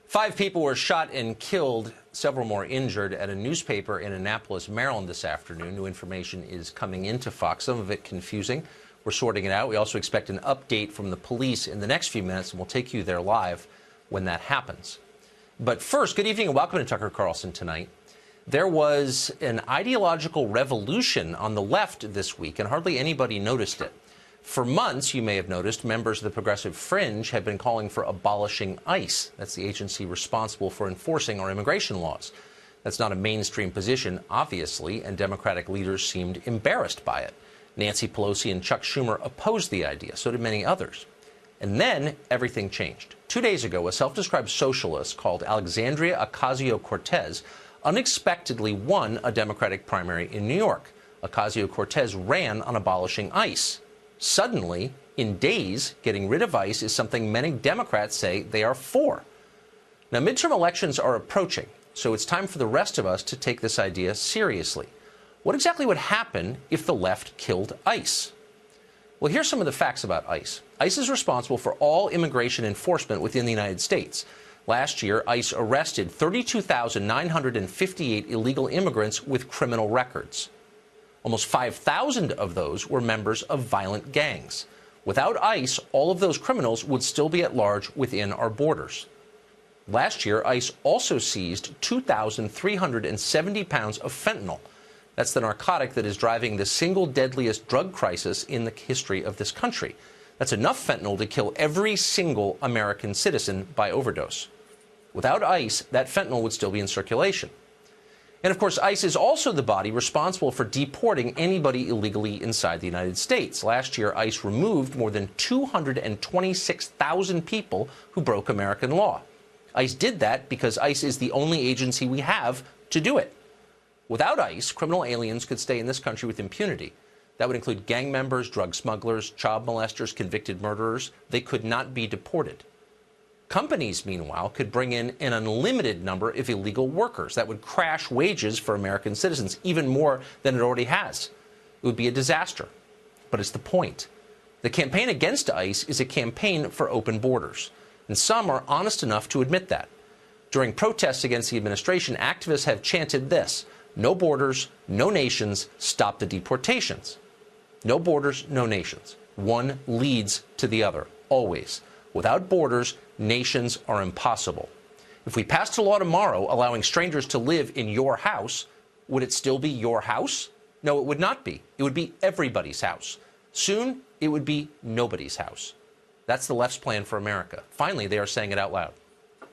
5 people were shot and killed, several more injured at a newspaper in Annapolis, Maryland this afternoon. New information is coming into Fox, some of it confusing. We're sorting it out. We also expect an update from the police in the next few minutes, and we'll take you there live when that happens. But first, good evening and welcome to Tucker Carlson Tonight. There was an ideological revolution on the left this week, and hardly anybody noticed it. For months, you may have noticed, members of the progressive fringe have been calling for abolishing ICE. That's the agency responsible for enforcing our immigration laws. That's not a mainstream position, obviously, and Democratic leaders seemed embarrassed by it. Nancy Pelosi and Chuck Schumer opposed the idea. So did many others. And then everything changed. 2 days ago, a self-described socialist called Alexandria Ocasio-Cortez unexpectedly won a Democratic primary in New York. Ocasio-Cortez ran on abolishing ICE. Suddenly, in days, getting rid of ICE is something many Democrats say they are for. Now, midterm elections are approaching, so it's time for the rest of us to take this idea seriously. What exactly would happen if the left killed ICE? Well, here's some of the facts about ICE. ICE is responsible for all immigration enforcement within the United States. Last year, ICE arrested 32,958 illegal immigrants with criminal records. Almost 5,000 of those were members of violent gangs. Without ICE, all of those criminals would still be at large within our borders. Last year, ICE also seized 2,370 pounds of fentanyl. That's the narcotic that is driving the single deadliest drug crisis in the history of this country. That's enough fentanyl to kill every single American citizen by overdose. Without ICE, that fentanyl would still be in circulation. And, of course, ICE is also the body responsible for deporting anybody illegally inside the United States. Last year, ICE removed more than 226,000 people who broke American law. ICE did that because ICE is the only agency we have to do it. Without ICE, criminal aliens could stay in this country with impunity. That would include gang members, drug smugglers, child molesters, convicted murderers. They could not be deported. Companies, meanwhile, could bring in an unlimited number of illegal workers. That would crash wages for American citizens, even more than it already has. It would be a disaster. But it's the point. The campaign against ICE is a campaign for open borders. And some are honest enough to admit that. During protests against the administration, activists have chanted this: no borders, no nations, stop the deportations. No borders, no nations. One leads to the other, always. Without borders, nations are impossible. If we passed a law tomorrow allowing strangers to live in your house, would it still be your house? No, it would not be. It would be everybody's house. Soon, it would be nobody's house. That's the left's plan for America. Finally, they are saying it out loud.